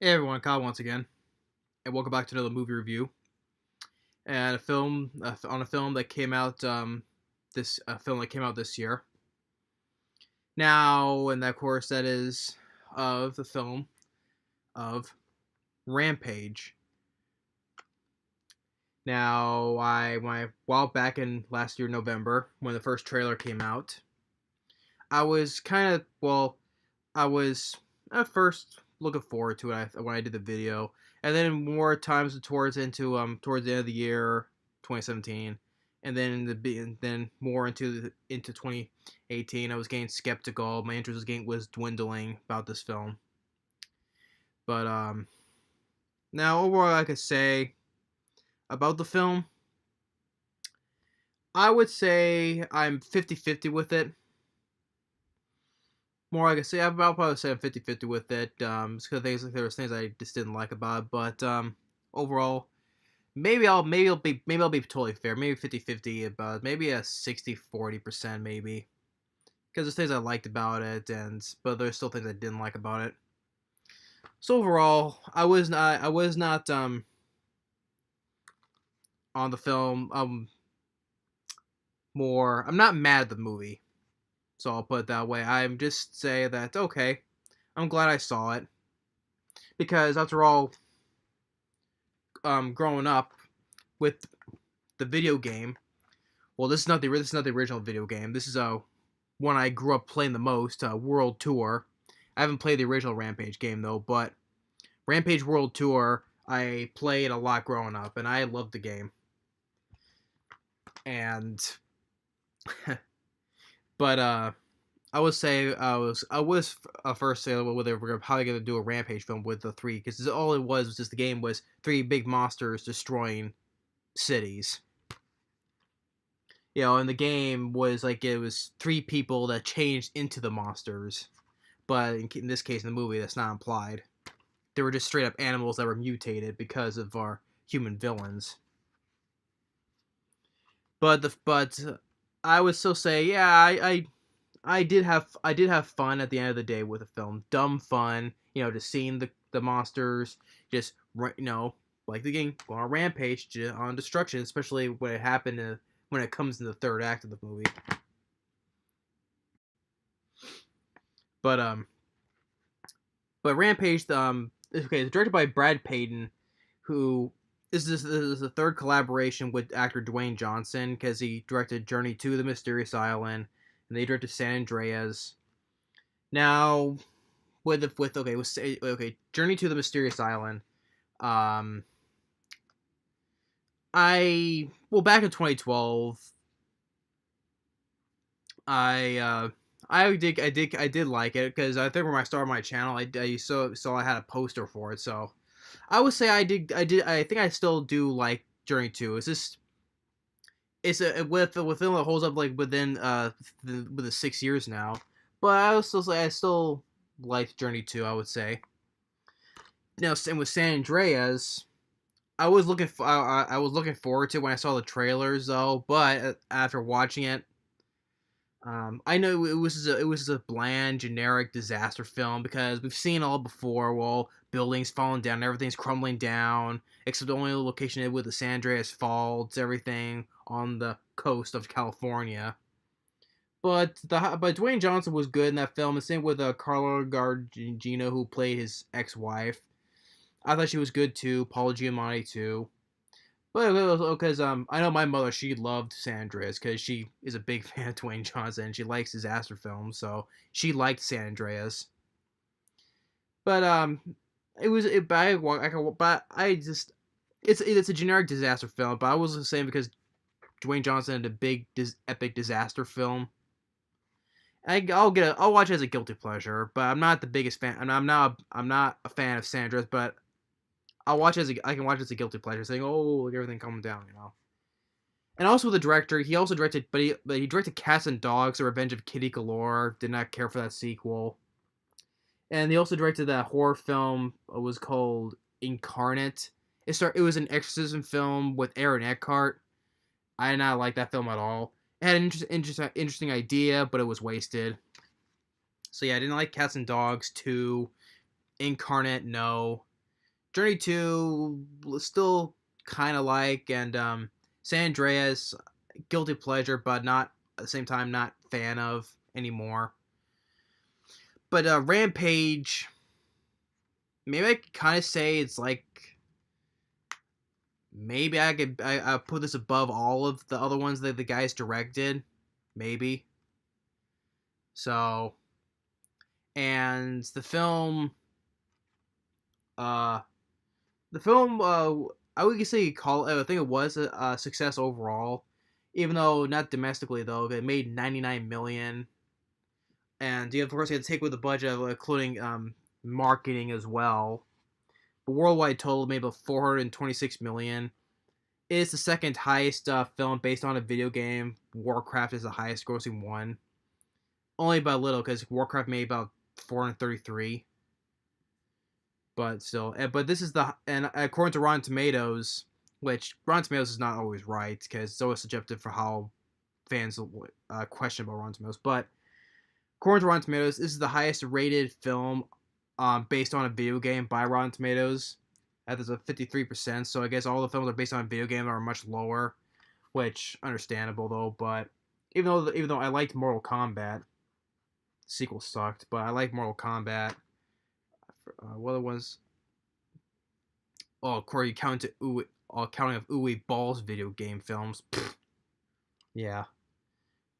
Hey everyone, Kyle once again, and welcome back to another movie review. And on a film that came out this a film that came out this year. Now, and of course that is of the film of Rampage. Now, while back in last year November when the first trailer came out, I was I was at first looking forward to it when I did the video, and then more times towards the end of the year, 2017, and then more into 2018. I was getting skeptical. My interest was dwindling about this film. But now overall, I could say about the film, I would say I'm 50-50 with it. More like I say, I'll probably say I'm 50-50 with it. Because there was things I just didn't like about it, but overall, maybe I'll be totally fair. Maybe 50-50, about maybe a 60-40% maybe. Because there's things I liked about it, but there's still things I didn't like about it. So overall, I was not on the film more. I'm not mad at the movie, so I'll put it that way. I'm just say that okay. I'm glad I saw it because after all, growing up with the video game. Well, this is not the original video game. This is one I grew up playing the most. World Tour. I haven't played the original Rampage game though, but Rampage World Tour I played a lot growing up, and I loved the game. And but I would say I was first saying whether we're probably gonna do a Rampage film with the three, because all it was just the game was three big monsters destroying cities. And the game was like it was three people that changed into the monsters, but in this case, in the movie, that's not implied. They were just straight up animals that were mutated because of our human villains. But I would still say, yeah, I did have fun at the end of the day with the film. Dumb fun, just seeing the monsters, just like the game on a rampage on destruction, especially when it happened when it comes in the third act of the movie. But but Rampage okay, it's directed by Brad Peyton, who this is the third collaboration with actor Dwayne Johnson, because he directed Journey to the Mysterious Island, and they directed San Andreas. Now, with Journey to the Mysterious Island, um, back in 2012, I I did like it, because I think when I started my channel, I saw I had a poster for it, so I would say I think I still do like Journey 2. It's a film that holds up like within with the 6 years now, but I also say I still liked Journey 2. I would say. Now, and with San Andreas, I was looking forward to when I saw the trailers though, but after watching it, I know it was a bland, generic disaster film, because we've seen all before. Well, buildings falling down, everything's crumbling down, except the only location with the San Andreas Faults, everything on the coast of California. But Dwayne Johnson was good in that film, and same with Carla Gugino, who played his ex-wife. I thought she was good too. Paul Giamatti too. But because I know my mother, she loved San Andreas because she is a big fan of Dwayne Johnson, and she likes disaster films, so she liked San Andreas. But it was it. But I just it's a generic disaster film. But I wasn't saying because Dwayne Johnson did a big epic disaster film. I'll watch it as a guilty pleasure, but I'm not the biggest fan. And I'm not a fan of San Andreas, but I can watch it as a guilty pleasure, saying, "Oh, look, everything calm down." And also the director, he also directed, but he directed Cats and Dogs: The Revenge of Kitty Galore. Did not care for that sequel. And he also directed that horror film. It was called Incarnate. It was an exorcism film with Aaron Eckhart. I did not like that film at all. It had an interesting idea, but it was wasted. So yeah, I didn't like Cats and Dogs 2. Incarnate, no. Journey 2 still kind of like, and San Andreas, guilty pleasure, but not at the same time not fan of anymore. But Rampage, maybe I could kind of say it's like, maybe I put this above all of the other ones that the guys directed, maybe. So, and uh the film I would say I think it was a success overall, even though not domestically though. It made 99 million, and of course you had to take with the budget of including marketing as well. The worldwide total made about 426 million. It is the second highest film based on a video game. Warcraft is the highest grossing one, only by a little because Warcraft made about 433. But still, but this is and according to Rotten Tomatoes, which Rotten Tomatoes is not always right because it's always subjective for how fans question about Rotten Tomatoes. But according to Rotten Tomatoes, this is the highest rated film based on a video game by Rotten Tomatoes. That is a 53%. So I guess all the films are based on a video game are much lower, which understandable though. But even though I liked Mortal Kombat, the sequel sucked, but I like Mortal Kombat. What it was? Oh, Corey, counting of Uwe Ball's video game films. Pfft. Yeah,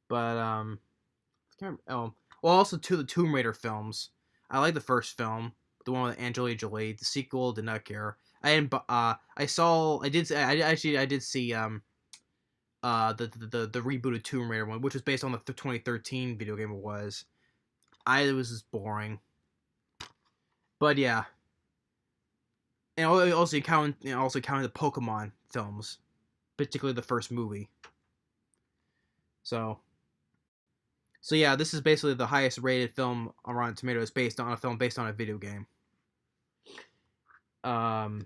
but well, also the Tomb Raider films. I like the first film, the one with Angelina Jolie. The sequel, did not care. I didn't. I did see the rebooted Tomb Raider one, which was based on the 2013 video game. It was just boring. But yeah, and also counting the Pokemon films, particularly the first movie. So yeah, this is basically the highest rated film on Rotten Tomatoes based on a video game. But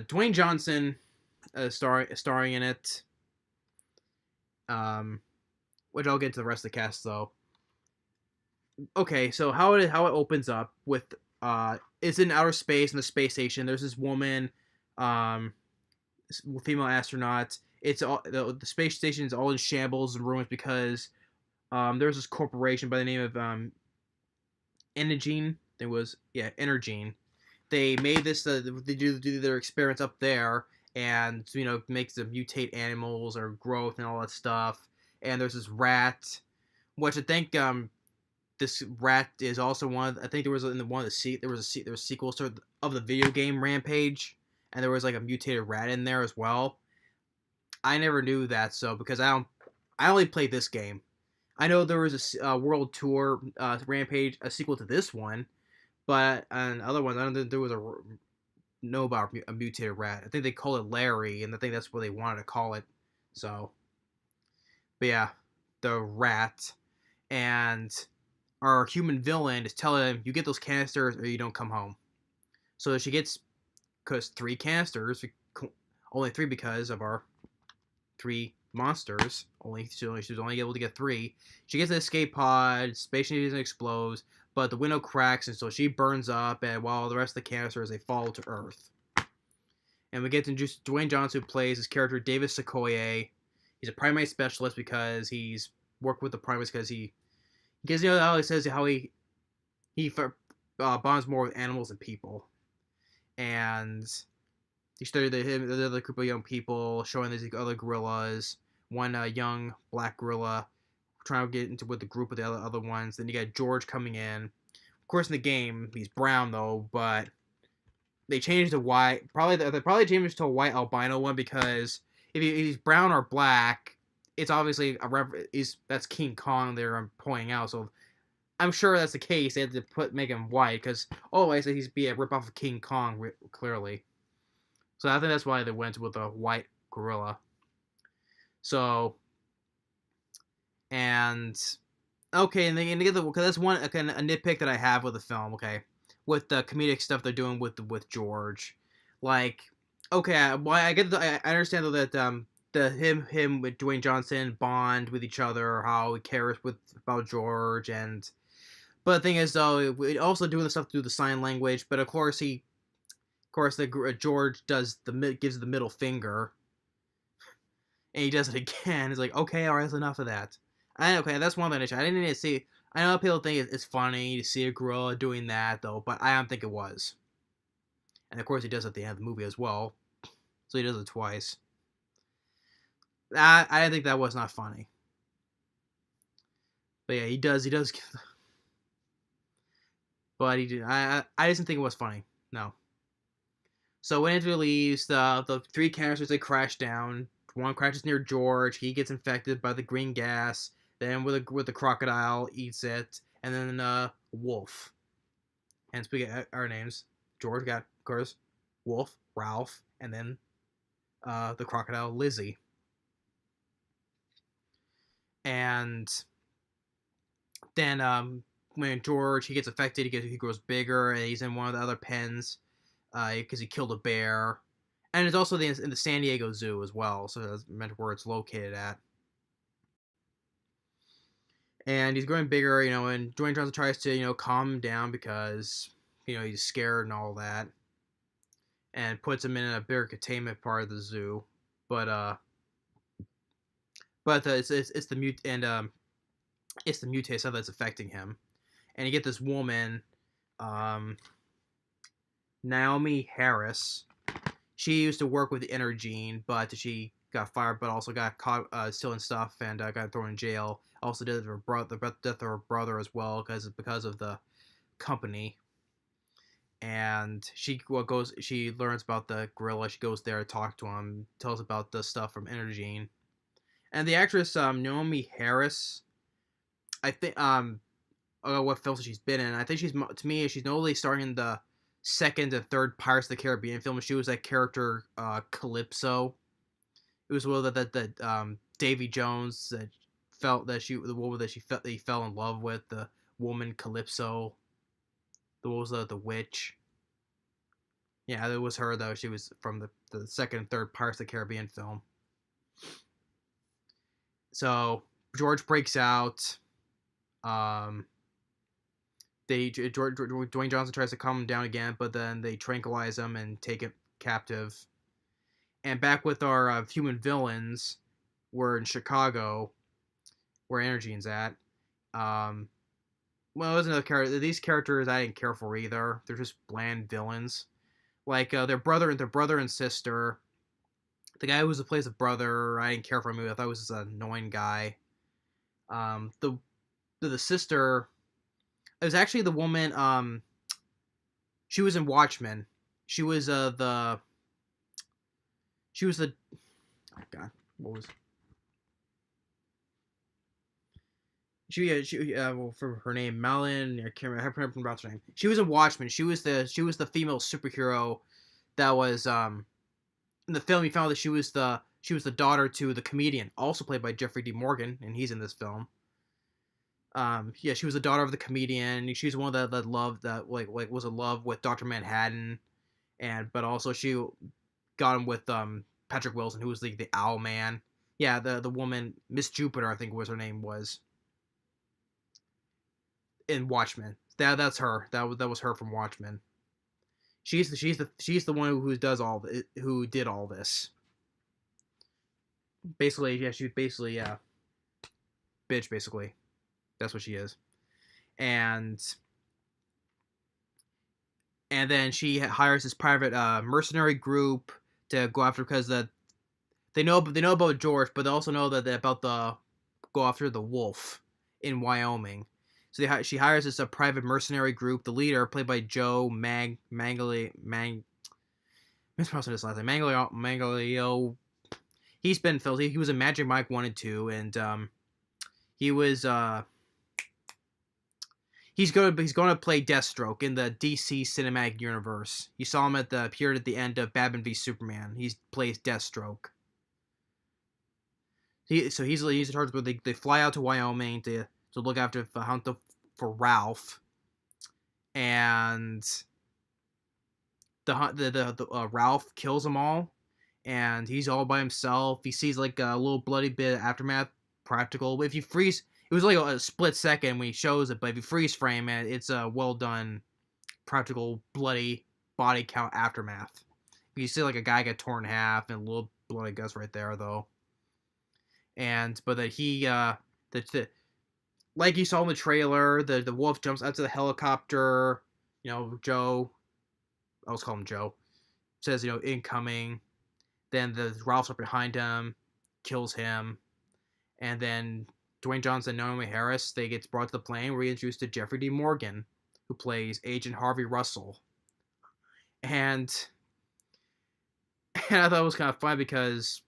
Dwayne Johnson starring in it. Which I'll get to the rest of the cast though. Okay, so how it opens up with it's in outer space in the space station. There's this woman, female astronaut. It's all the space station is all in shambles and ruins because there's this corporation by the name of Energene. Energene. They made this. They do their experiments up there, and makes them mutate animals or growth and all that stuff. And there's this rat, which I think this rat is also one. I think there was sequels of the video game Rampage, and there was like a mutated rat in there as well. I never knew that, so because I only played this game. I know there was a World Tour Rampage, a sequel to this one, but on other ones I don't think there was know about a mutated rat. I think they call it Larry, and I think that's what they wanted to call it. So, but yeah, the rat, and our human villain is telling him, you get those canisters or you don't come home. So she gets, because 3 canisters, only 3 because of our 3 monsters. She was only able to get 3. She gets an escape pod, space station explodes, but the window cracks, and so she burns up, and while the rest of the canisters, they fall to Earth. And we get to introduce Dwayne Johnson, who plays his character David Sequoia. He's a primate specialist because he's worked with the primates because how he says how he bonds more with animals than people, and he studied the other group of young people, showing these other gorillas. One young black gorilla trying to get into with the group of the other ones. Then you got George coming in. Of course, in the game he's brown though, but they changed to white. They probably changed to a white albino one because if he's brown or black, it's obviously that's King Kong they're pointing out. So I'm sure that's the case. They had to make him white because otherwise he'd be a ripoff of King Kong clearly. So I think that's why they went with a white gorilla. So, and okay, and that's one a nitpick that I have with the film. Okay, with the comedic stuff they're doing with George, like, okay, I understand though that him with Dwayne Johnson bond with each other, how he cares about George, but the thing is though, we also doing the stuff through the sign language, but of course course, George gives the middle finger, and he does it again. It's like, okay, all right, that's enough of that. Okay, that's one thing I didn't need to see. I know people think it's funny to see a gorilla doing that, though, but I don't think it was. And of course, he does it at the end of the movie as well, so he does it twice. I think that was not funny. But yeah, he does. But he did. I just didn't think it was funny. No. So when it leaves, the three canisters they crash down. One crashes near George. He gets infected by the green gas. Then with the crocodile eats it, and then Wolf. Hence we get our names. George got, of course, Wolf, Ralph, and then the crocodile Lizzie. And then when George he gets affected, he grows bigger, and he's in one of the other pens because he killed a bear. And it's also in the San Diego Zoo as well, so that's meant where it's located at. And he's growing bigger, and Dwayne Johnson tries to, calm him down because, he's scared and all that. And puts him in a bigger containment part of the zoo. But it's the it's the mutate stuff that's affecting him. And you get this woman, Naomie Harris. She used to work with the Energene, but she got fired, but also got caught stealing stuff and got thrown in jail. Also did the death of her brother as well because of the company. And she learns about the gorilla. She goes there to talk to him, tells about the stuff from Energene. And the actress Naomie Harris, I think what films she's been in. I think she's notably starring in the second and third Pirates of the Caribbean film. She was that character Calypso. It was one that Davy Jones that felt that the woman that he fell in love with, the woman Calypso. The witch. Yeah, it was her though. She was from the second and third Pirates of the Caribbean film. So George breaks out. Dwayne Johnson tries to calm him down again, but then they tranquilize him and take him captive. And back with our human villains, we're in Chicago, where Energene's at. Well, there's another character. These characters I didn't care for either. They're just bland villains. Like their brother and sister. The guy who plays the brother, I didn't care for him. I thought he was just an annoying guy. The sister, it was actually the woman. She was in Watchmen. She was oh God, what was? Well, for her name, Malin, I can't remember her name. She was in Watchmen. She was the female superhero that was in the film. You found that she was the daughter to the comedian, also played by Jeffrey D. Morgan, and he's in this film. Yeah, she was the daughter of the comedian. She's one of that loved that was in love with Dr. Manhattan, but also she got him with Patrick Wilson, who was the Owl Man. Yeah, the woman Miss Jupiter, I think was her name was. In Watchmen, that's her. That was her from Watchmen. She's the one who did all this. Basically, yeah, she's basically bitch. Basically, that's what she is. And then she hires this private mercenary group to go after because they know about George, but they also know that about go after the wolf in Wyoming. So she hires this private mercenary group. The leader, played by Joe mispronouncing his last name, Manganiello. He's been filmed. He was in Magic Mike 1 and 2, and he was he's going to play Deathstroke in the DC cinematic universe. You saw him appeared at the end of Batman v Superman. He plays Deathstroke. He's in charge, but they fly out to Wyoming to look after hunt for Ralph, and the Ralph kills them all, and he's all by himself. He sees like a little bloody bit of aftermath practical. If you freeze, it was like a split second when he shows it, but if you freeze frame it, it's a well done practical bloody body count aftermath. You see like a guy get torn in half and a little bloody guts right there though. And but that he the like you saw in the trailer, the wolf jumps out to the helicopter. You know, Joe. I was calling him Joe. Says incoming. Then the Ralphs are behind him, kills him, and then Dwayne Johnson and Naomie Harris they get brought to the plane. We're introduced to Jeffrey D. Morgan, who plays Agent Harvey Russell, and I thought it was kind of fun because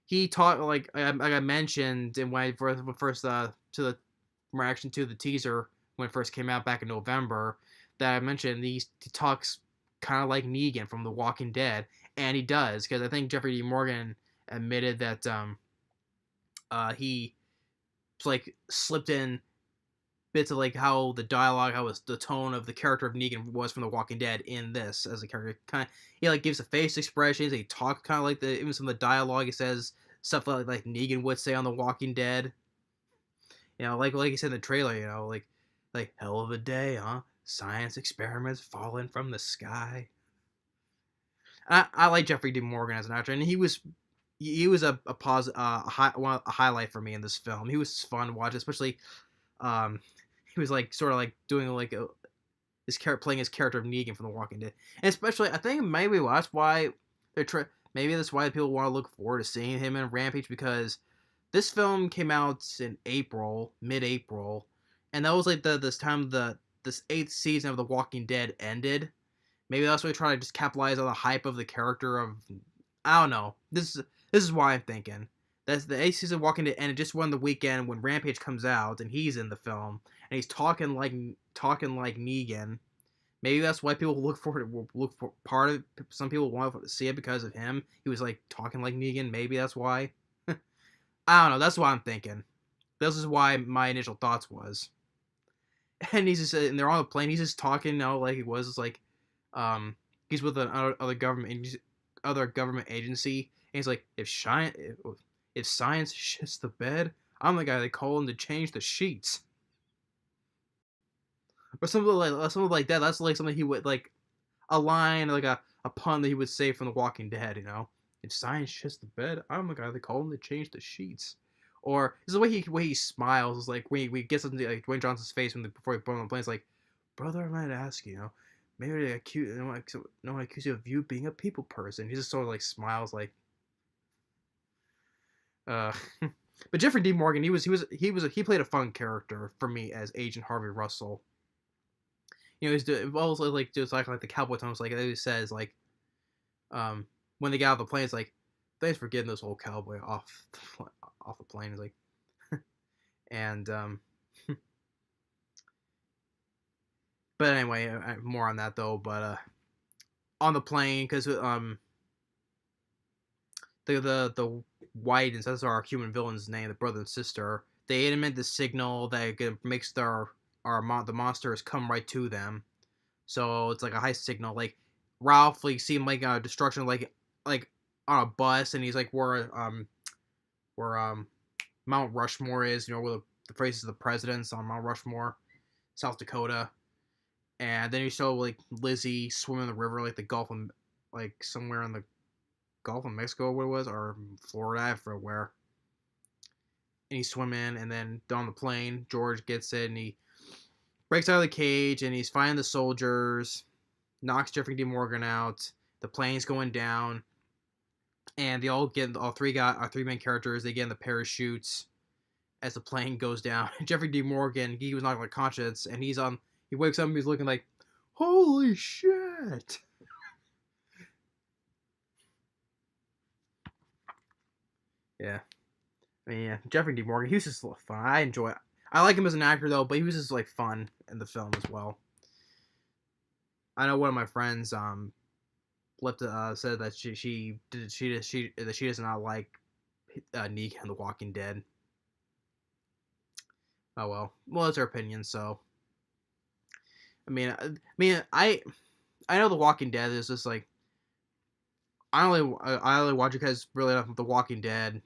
he taught like I mentioned in when I first to the reaction to the teaser when it first came out back in November that I mentioned he talks kind of like Negan from The Walking Dead, and he does because I think Jeffrey D. Morgan admitted that he like slipped in bits of like how the dialogue, how was the tone of the character of Negan was from The Walking Dead in this as a character. Kind of he like gives the face expressions. He talks kind of like even some of the dialogue. He says stuff like Negan would say on The Walking Dead. Like you said in the trailer. Like hell of a day, huh? Science experiments falling from the sky. I like Jeffrey D. Morgan as an actor, and he was a highlight for me in this film. He was fun to watch, especially he was like sort of like doing like playing his character of Negan from The Walking Dead, and especially I think maybe that's why maybe that's why people want to look forward to seeing him in Rampage, because this film came out in mid-April, and that was like this time this 8th season of The Walking Dead ended. Maybe that's why they try to just capitalize on the hype of the character of, I don't know. This is why I'm thinking. That's the 8th season of Walking Dead, and it just won the weekend when Rampage comes out and he's in the film and he's talking like Negan. Maybe that's why people look for part of it. Some people want to see it because of him. He was like talking like Negan. Maybe that's why. I don't know. That's what I'm thinking. This is why my initial thoughts was. And he's just and they're on the plane. He's just talking now like he was like, he's with another government agency, and he's like, if science shits the bed, I'm the guy they call in to change the sheets, or something like that. That's like something he would like a line like a pun that he would say from The Walking Dead. If science shits the bed, I'm the guy they call in to change the sheets. Or this is the way he smiles. Is like when he gets into like Dwayne Johnson's face before he put on the plane. It's like, brother, I might ask you, maybe they accuse you of you being a people person. He just sort of like smiles like, but Jeffrey D. Morgan, he played a fun character for me as Agent Harvey Russell. He's also like just like the cowboy tones, like he says like, when they get out of the plane, it's like, thanks for getting this old cowboy off the plane. It's like, and but anyway, more on that though. But on the plane, because the Whitens, that's our human villain's name, the brother and sister. They emit the signal that makes the monsters come right to them. So it's like a high signal. Like Ralph, like see him like destruction, like on a bus, and he's like where Mount Rushmore is. Where the faces of the presidents on Mount Rushmore, South Dakota. And then you show like Lizzie swimming in the river, like the Gulf of, like somewhere in the Gulf of Mexico, what it was, or Florida, I forget where. And he's swimming, and then on the plane, George gets it, and he breaks out of the cage, and he's fighting the soldiers, knocks Jeffrey D. Morgan out. The plane's going down, and they all three main characters. They get in the parachutes as the plane goes down. Jeffrey D. Morgan, he was knocked unconscious, and he wakes up and he's looking like, holy shit. Yeah. I mean, yeah, Jeffrey D. Morgan, he was just fun. I enjoy it. I like him as an actor though, but he was just like fun in the film as well. I know one of my friends said that she does not like Negan and The Walking Dead. Oh well, it's her opinion. So I mean, I know The Walking Dead is just like I only watch it because really enough The Walking Dead.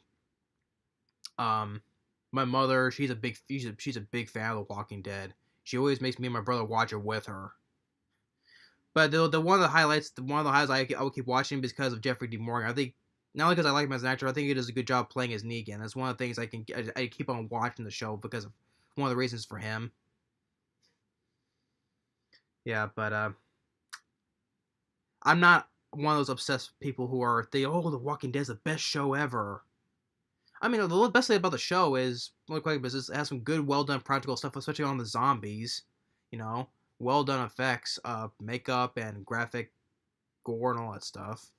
My mother, she's a big fan of The Walking Dead. She always makes me and my brother watch it with her. But the one of the highlights, I will keep watching because of Jeffrey D. Morgan. I think not only because I like him as an actor, I think he does a good job playing as Negan. That's one of the things I keep on watching the show because of one of the reasons for him. Yeah, but I'm not one of those obsessed people who are The Walking Dead is the best show ever. I mean, the best thing about the show is, look like business, it has some good, well done practical stuff, especially on the zombies. You know, well done effects, makeup and graphic gore and all that stuff.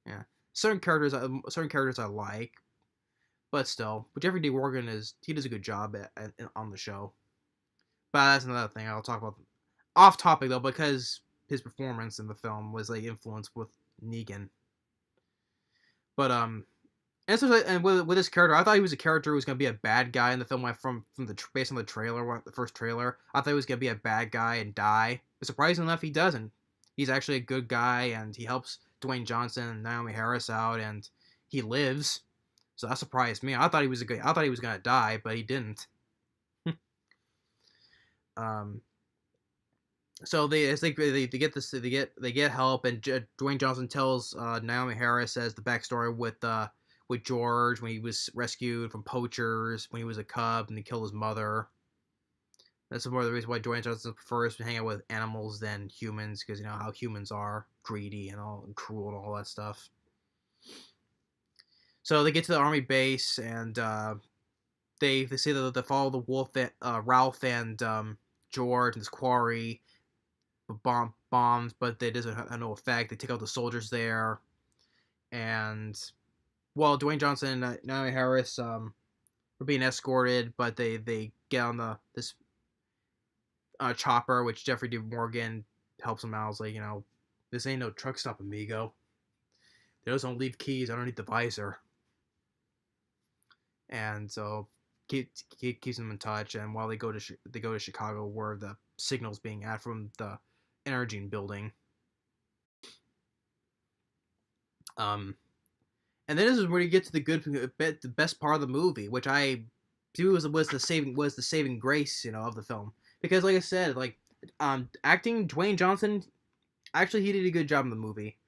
Yeah, certain characters I like, but still, but Jeffrey D. Morgan he does a good job on the show. But that's another thing I'll talk about off topic though, because his performance in the film was like influenced with Negan. But and with this character, I thought he was a character who was gonna be a bad guy in the film. From the based on the trailer, the first trailer, I thought he was gonna be a bad guy and die. But surprisingly enough, he doesn't. He's actually a good guy, and he helps Dwayne Johnson and Naomie Harris out, and he lives. So that surprised me. I thought he was gonna die, but he didn't. um. So they get this they get help, and Dwayne Johnson tells Naomie Harris as the backstory with George when he was rescued from poachers when he was a cub and he killed his mother. That's more of the reason why Dwayne Johnson prefers to hang out with animals than humans, because you know how humans are greedy and cruel and all that stuff. So they get to the army base, and they say that they follow the wolf, Ralph and George and his quarry. Bombs, but they doesn't have no effect. They take out the soldiers there, and Dwayne Johnson and Naomie Harris are being escorted, but they get on this chopper, which Jeffrey D. Morgan helps them out. It's like, this ain't no truck stop, amigo. They just don't leave keys underneath the visor, and so keeps them in touch. And while they go to Chicago, where the signal's being at from the Energy building. And then this is where you get to the best part of the movie, which I view was the saving grace, of the film. Because like I said, acting Dwayne Johnson, actually he did a good job in the movie.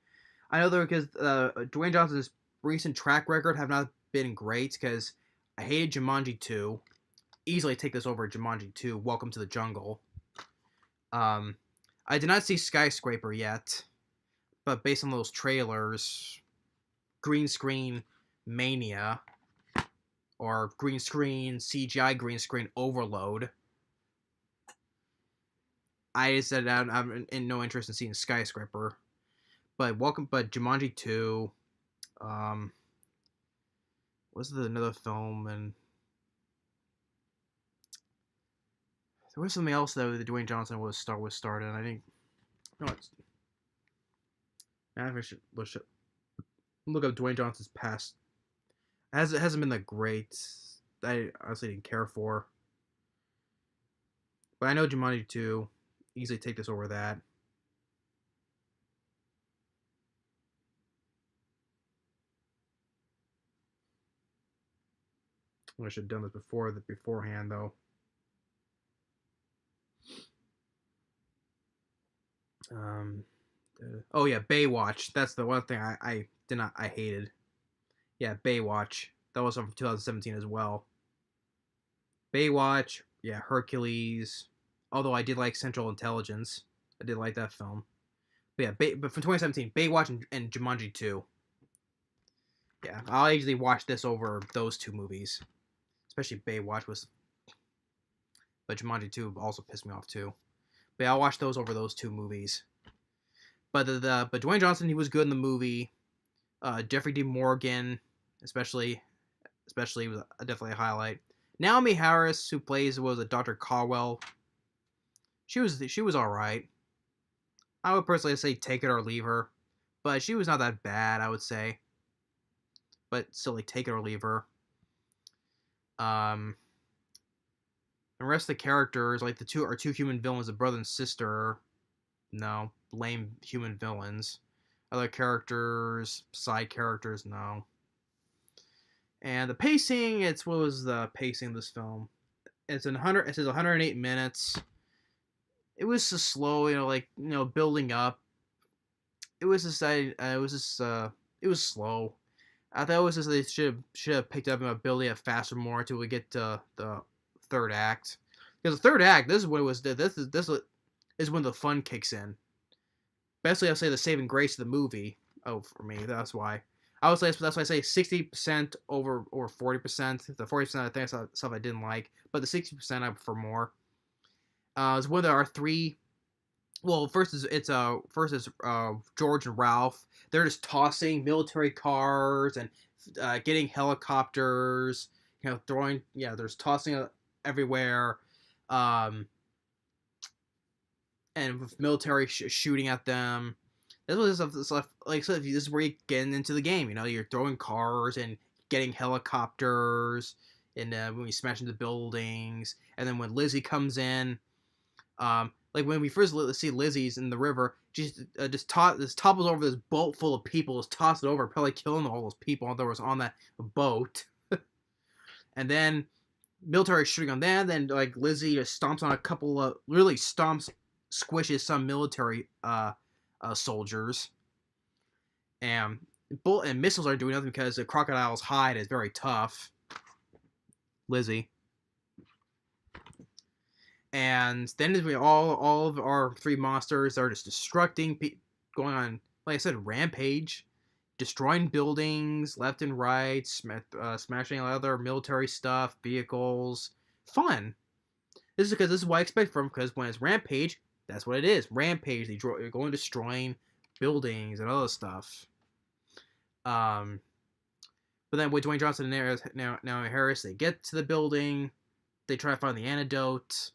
I know because Dwayne Johnson's recent track record have not been great, because I hated Jumanji 2. Easily take this over Jumanji 2, Welcome to the Jungle. I did not see Skyscraper yet, but based on those trailers, green screen mania, or green screen CGI green screen overload, I said I'm in no interest in seeing Skyscraper. But Jumanji 2, was there another film, and there was something else though that Dwayne Johnson was started, and I think I should look up Dwayne Johnson's past. It hasn't been that great. I honestly didn't care for. But I know Jumanji 2, easily take this over that. I should have done this beforehand though. Oh yeah, Baywatch. That's the one thing I hated. Yeah, Baywatch. That was from 2017 as well. Baywatch. Yeah, Hercules. Although I did like Central Intelligence. I did like that film. But yeah, but from 2017, Baywatch and Jumanji 2. Yeah, I'll usually watch this over those two movies. Especially Baywatch was... But Jumanji 2 also pissed me off too. But yeah, I'll watch those over those two movies. But but Dwayne Johnson, he was good in the movie. Jeffrey D. Morgan, especially was definitely a highlight. Naomie Harris, who was a Dr. Caldwell, she was all right. I would personally say take it or leave her, but she was not that bad, I would say. But still, take it or leave her. The rest of the characters, the two human villains, the brother and sister, no, lame human villains. Other characters, side characters, no. And the pacing, what was the pacing of this film? It says 108 minutes. it was just slow, like building up. It was just it was just it was slow. I thought it was just they should have picked up and building it faster more until we get to the third act. Because the third act, this is what it was. Is when the fun kicks in. Basically, I'll say the saving grace of the movie. Oh, for me, that's why. I would say that's why I say 60% over or 40%. The 40% I think is stuff I didn't like, but the 60% I prefer more. Is when there are three. Well, first is George and Ralph. They're just tossing military cars and getting helicopters. Throwing. Yeah, there's tossing everywhere. Um, and with military shooting at them. This was stuff like so. This is where you get into the game. You're throwing cars and getting helicopters, and when we smash into buildings, and then when Lizzie comes in, like when we first see Lizzie's in the river, just topples over this boat full of people, just toss it over, probably killing all those people that was on that boat, and then military shooting on that. Then like Lizzie just stomps on a couple of squishes some military soldiers, and missiles aren't doing nothing because the crocodile's hide is very tough. Lizzie. And then we all of our three monsters are just destructing, going on, like I said, rampage, destroying buildings left and right, smashing other military stuff, vehicles. Fun. This is what I expect from, because when it's rampage, that's what it is. Rampage. They're going destroying buildings and other stuff. But then with Dwayne Johnson and Naomie Harris, they get to the building. They try to find the antidote.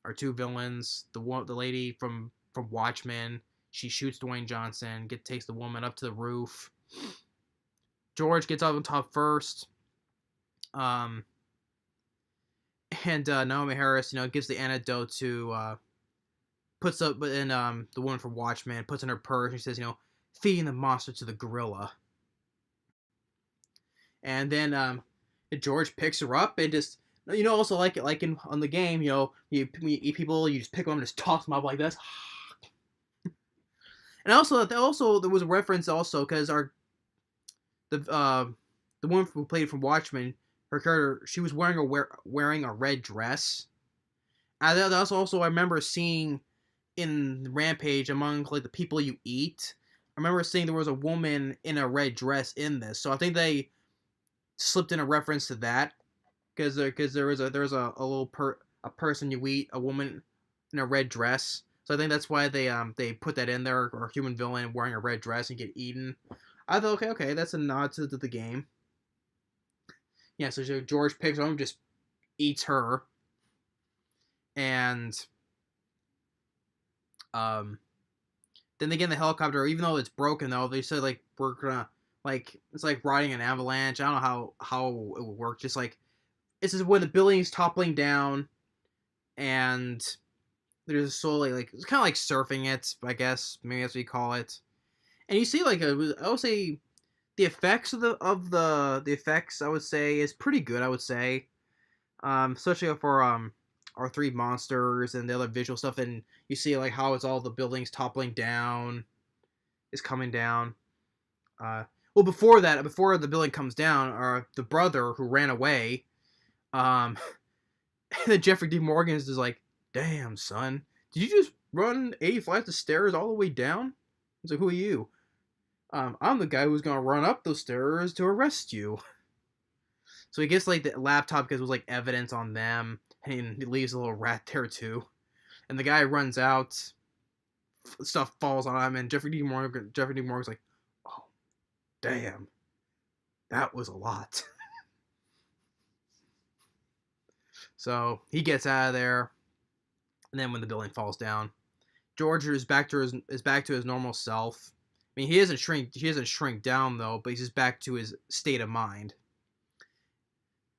Our two villains, the lady from Watchmen, she shoots Dwayne Johnson. Takes the woman up to the roof. George gets up on top first. And Naomie Harris, gives the antidote to. Puts up in the woman from Watchmen, puts in her purse. She says, feeding the monster to the gorilla. And then George picks her up and just, also like on the game, you eat people, you just pick them and just toss them up like this. And also there was a reference also because the woman who played from Watchmen, her character, she was wearing a red dress. And that's also I remember seeing in Rampage among like the people you eat. I remember seeing there was a woman in a red dress in this, so I think they slipped in a reference to that because there was a little a person you eat, a woman in a red dress. So I think that's why they put that in there, or a human villain wearing a red dress and get eaten. I thought okay, that's a nod to the game. Yeah, so George picks her up and just eats her, and then they get in the helicopter. Even though it's broken, though, they said like we're gonna it's like riding an avalanche. I don't know how it would work. Just like it's just when the building's toppling down, and there's slowly like it's kind of like surfing it, I guess maybe that's what you call it. And you see like I would say the effects of the effects I would say is pretty good. I would say, especially for our three monsters and the other visual stuff, and you see like how it's all the buildings toppling down, is coming down. Well, before the building comes down, the brother who ran away, and then Jeffrey D. Morgan is just like, "Damn, son, did you just run 80 flights of stairs all the way down?" He's like, "Who are you?" "I'm the guy who's gonna run up those stairs to arrest you." So he gets like the laptop because it was like evidence on them, and he leaves a little rat there too. And the guy runs out, stuff falls on him, and Jeffrey D. Morgan's like, "Oh, damn, that was a lot." So he gets out of there, and then when the building falls down, George is back to his normal self. I mean, he doesn't shrink down though, but he's just back to his state of mind.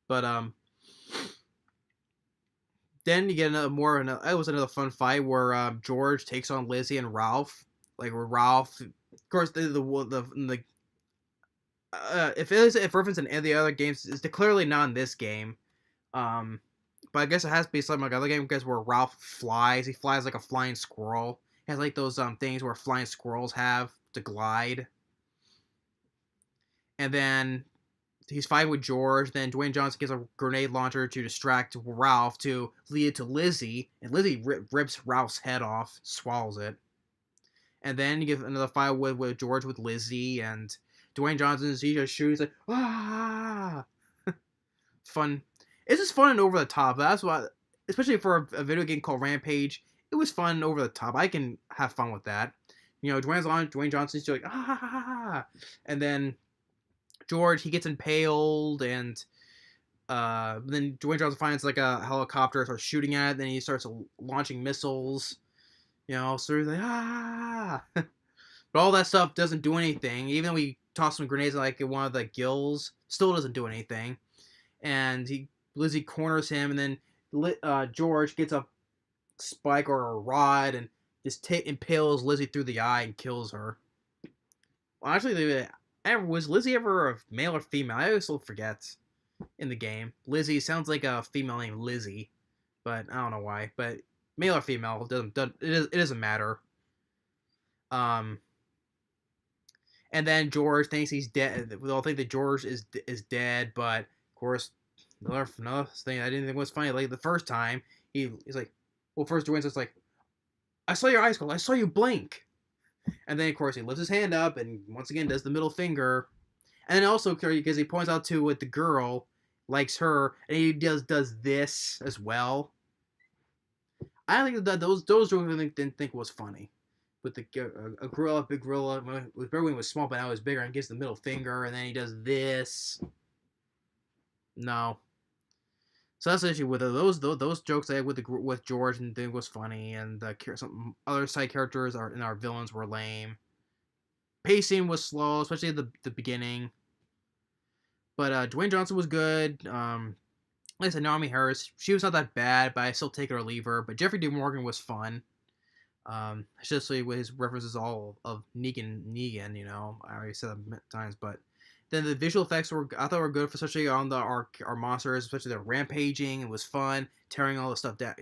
But then you get it was another fun fight where George takes on Lizzie and Ralph. Like where Ralph, of course, if reference in any of the other games, it's clearly not in this game. Of But I guess it has to be something like other game because where Ralph flies. He flies like a flying squirrel. He has like those things where flying squirrels have to glide. And then he's fighting with George. Then Dwayne Johnson gives a grenade launcher to distract Ralph to lead it to Lizzie. And Lizzie rips Ralph's head off, swallows it. And then you get another fight with George with Lizzie. And Dwayne Johnson, he just shoots like, ah! Fun. It's just fun and over the top. That's why, especially for a video game called Rampage, it was fun and over the top. I can have fun with that. You know, Dwayne Johnson's just like, ah, ha, ha, ha. And then George, he gets impaled, and then Dwayne Johnson finds like a helicopter, starts shooting at it, then he starts launching missiles. You know, so he's like, ah. But all that stuff doesn't do anything. Even though we toss some grenades like in one of the gills, still doesn't do anything. And Lizzie corners him, and then George gets a spike or a rod and just impales Lizzie through the eye and kills her. Well, actually, was Lizzie ever a male or female? I always still forget in the game. Lizzie sounds like a female named Lizzie, but I don't know why. But male or female, it doesn't matter. And then George thinks he's dead. We all think that George is dead, but of course, another thing I didn't think was funny. Like the first time, he's like, well, first Dwayne's just like, I saw your eyes close. I saw you blink. And then, of course, he lifts his hand up and once again does the middle finger. And then also, because he points out to what the girl likes her, and he does this as well. I don't think that those jokes didn't think was funny. With a gorilla, big gorilla, with Bear Wing was small, but now it's bigger, and gives the middle finger, and then he does this. No. So that's the issue with it. Those jokes I had with George and thing was funny, and some other side characters in our villains were lame. Pacing was slow, especially at the beginning. But Dwayne Johnson was good. Like I said, Naomie Harris, she was not that bad, but I still take her or leave her. But Jeffery D. Morgan was fun. Especially with his references all of Negan, you know. I already said that many times, but then the visual effects I thought were good, especially on our monsters, especially the rampaging. It was fun, tearing all the stuff down,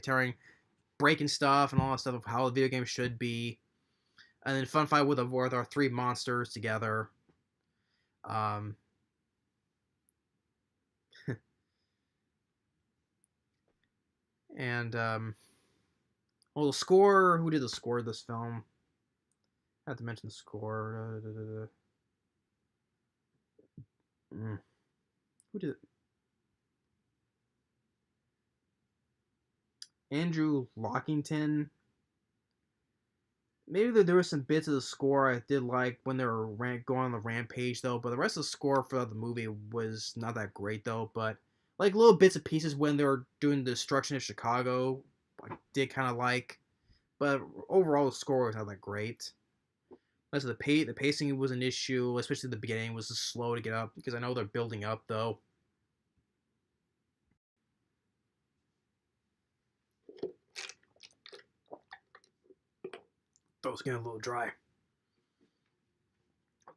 breaking stuff, and all that stuff of how a video game should be. And then fun fight with our three monsters together. And well, the score. Who did the score of this film? I have to mention the score. Who did it? Andrew Lockington. Maybe there were some bits of the score I did like when they were going on the rampage, though. But the rest of the score for the movie was not that great, though. But like little bits and pieces when they were doing the destruction of Chicago, I did kind of like. But overall, the score was not that great. As the pacing was an issue, especially the beginning was just slow to get up because I know they're building up, though. Throat's getting a little dry.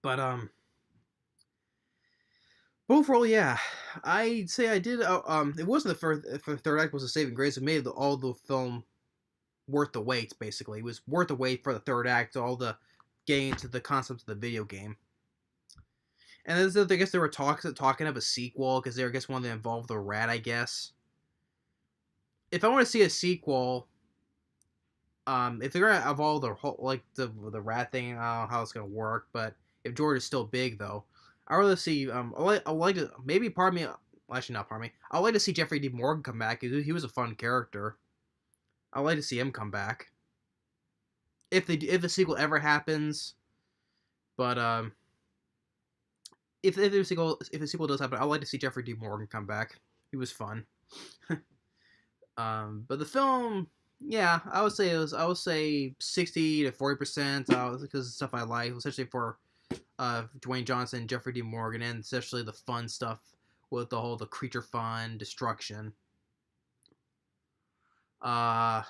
But overall, yeah, I'd say I did. It wasn't the third act was a saving grace. It made all the film worth the wait. Basically, it was worth the wait for the third act. All the getting into the concept of the video game. And I guess they were talking of a sequel because they were, I guess, wanted to involve the rat. I guess if I want to see a sequel. If they're gonna evolve the whole the rat thing, I don't know how it's gonna work. But if George is still big, though, I'd rather see. I like to maybe part of me. Actually, not part of me. I'd like to see Jeffery D. Morgan come back. He was a fun character. I'd like to see him come back. If the sequel ever happens, but if the sequel does happen, I'd like to see Jeffery D. Morgan come back. He was fun. But the film. Yeah, I would say 60 to 40% because of stuff I like, especially for Dwayne Johnson, Jeffery D. Morgan, and especially the fun stuff with the creature fun, destruction. Other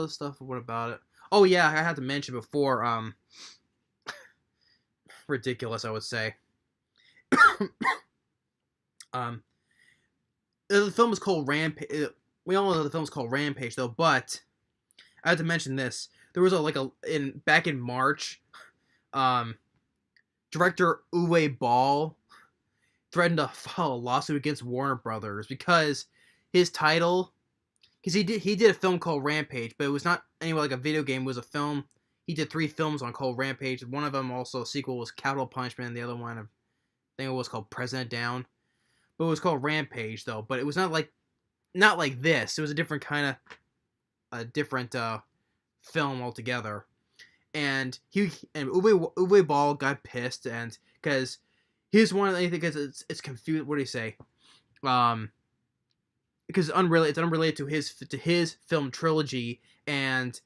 stuff. What about it? Oh yeah, I had to mention before. Ridiculous, I would say. The film is called Rampage. We all know the film is called Rampage, though. But I have to mention this. There was back in March, um, director Uwe Ball threatened to file a lawsuit against Warner Brothers because his title, because he did a film called Rampage, but it was not anyway like a video game. It was a film. He did 3 films on called Rampage. One of them also a sequel was Capital Punishment, and the other one I think it was called President Down. But it was called Rampage though. But it was not like this. It was a different kind of film altogether. And Uwe Ball got pissed, and because he's one of the because it's confused. What do you say? Because it's unrelated to his film trilogy, and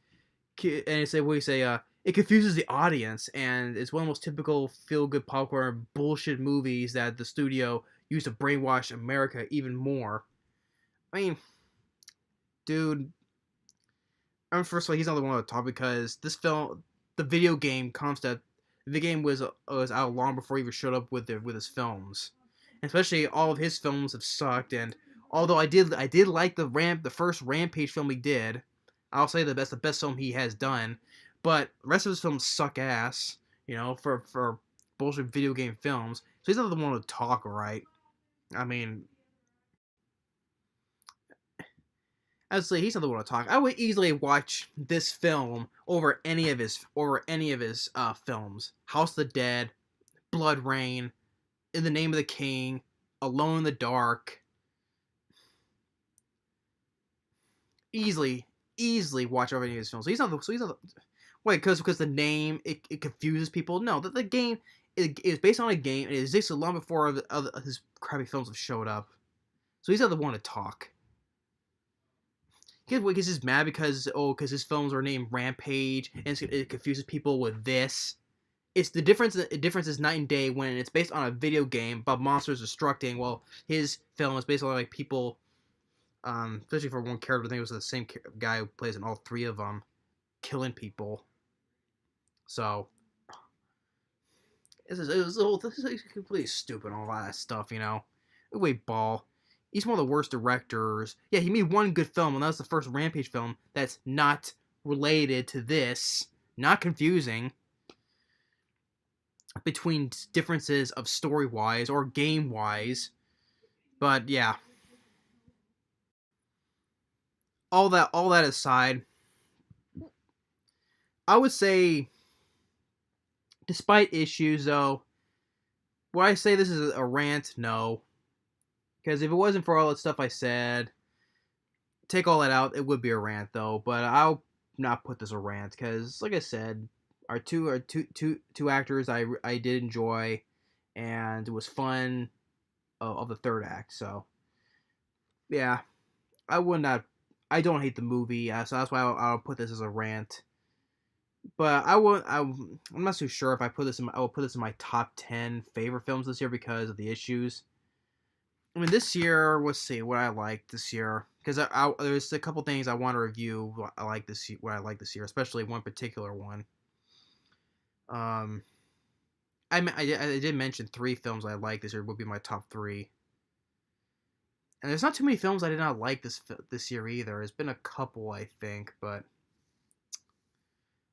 it's what do you say? It confuses the audience, and it's one of the most typical feel good popcorn bullshit movies that the studio used to brainwash America even more. I mean, dude. First of all, he's not the one to talk because this film, the video game concept, the game was out long before he even showed up with his films, and especially all of his films have sucked. And although I did like the first Rampage film he did, I'll say that's the best film he has done. But the rest of his films suck ass, for bullshit video game films. So he's not the one to talk, right? I mean, honestly, he's not the one to talk. I would easily watch this film over any of his films. House of the Dead, Blood Rain, In the Name of the King, Alone in the Dark. Easily watch over any of his films. So he's not the wait, because the name it confuses people. No, the game is based on a game. It existed long before his crappy films have showed up. So he's not the one to talk. Because he's mad because his films are named Rampage and it confuses people with this. It's the difference. The difference is night and day when it's based on a video game about monsters destructing. Well, his film is based on like people, especially for one character. I think it was the same guy who plays in all 3 of them, killing people. So this is completely stupid. All that stuff, Wait, Ball. He's one of the worst directors. Yeah, he made one good film, and that was the first Rampage film that's not related to this. Not confusing. Between differences of story-wise or game-wise. But, yeah. All that aside, I would say, despite issues, though, would I say this is a rant? No. Because if it wasn't for all that stuff I said, take all that out, it would be a rant though. But I'll not put this a rant because, like I said, our two actors I did enjoy, and it was fun of the third act. So yeah, I don't hate the movie, so that's why I'll put this as a rant. But I'm not so sure if I will put this in my top 10 favorite films this year because of the issues. I mean, this year, let's see what I liked this year, because there's a couple things I want to review. What I like this year, especially one particular one. I did mention 3 films I liked this year would be my top 3, and there's not too many films I did not like this year either. There's been a couple, I think, but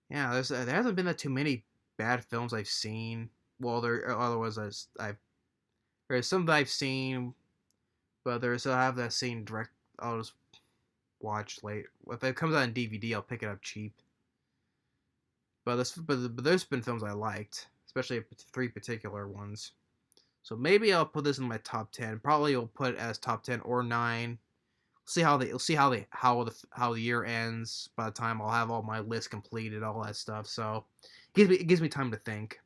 yeah, there hasn't been that too many bad films I've seen. Well, there's some that I've seen. But I have that scene direct. I'll just watch late. If it comes out on DVD, I'll pick it up cheap. But there's been films I liked, especially 3 particular ones. So maybe I'll put this in my top 10. Probably I'll put it as top 10 or 9. How the year ends. By the time I'll have all my list completed, all that stuff. So it gives me time to think.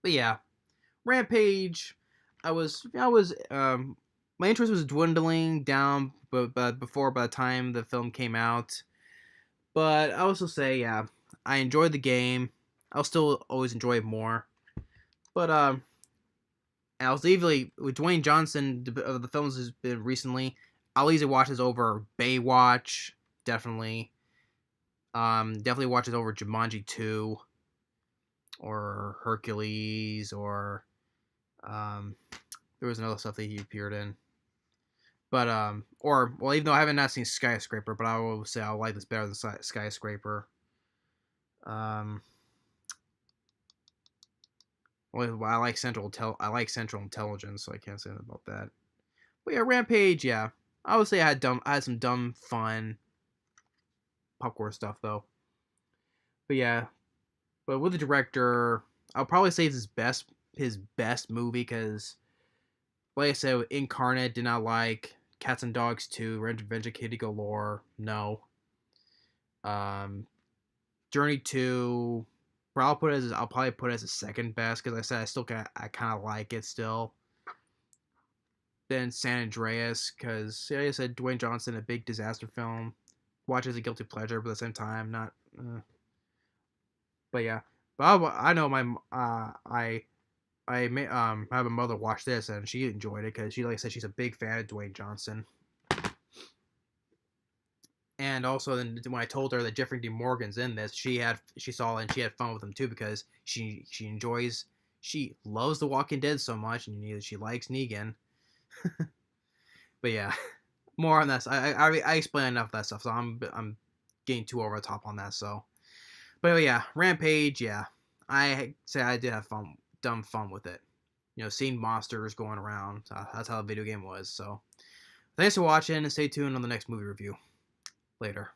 But yeah, Rampage. My interest was dwindling down, but by the time the film came out. But I also say, yeah, I enjoyed the game. I'll still always enjoy it more. But I was easily with Dwayne Johnson. The films has been recently. I'll easily watch this over Baywatch, definitely. Definitely watch it over Jumanji 2, or Hercules, or there was another stuff that he appeared in. But or well, even though I haven't not seen Skyscraper, but I will say I like this better than Skyscraper. Um, well, I like Central Intelligence, so I can't say anything about that. But yeah, Rampage, yeah, I would say I had some dumb fun popcorn stuff though. But yeah, but with the director, I'll probably say it's his best movie because, like I said, Incarnate did not like. Cats and Dogs 2, Revenge of Kitty Galore, no. Um, Journey 2, but I'll probably put it as a second best because I said I kind of like it still. Then San Andreas because like I said, Dwayne Johnson, a big disaster film. Watch as a guilty pleasure, but at the same time, not. But yeah, but I know my I may have a mother watch this and she enjoyed it because she like I said she's a big fan of Dwayne Johnson. And also, then when I told her that Jeffrey D. Morgan's in this, she saw it and she had fun with him too because she loves The Walking Dead so much and she likes Negan. But yeah, more on that. I explained enough of that stuff, so I'm getting too over the top on that. So, but yeah, Rampage. Yeah, I say I did have dumb fun with it. Seeing monsters going around. That's how the video game was. So, thanks for watching and stay tuned on the next movie review. Later.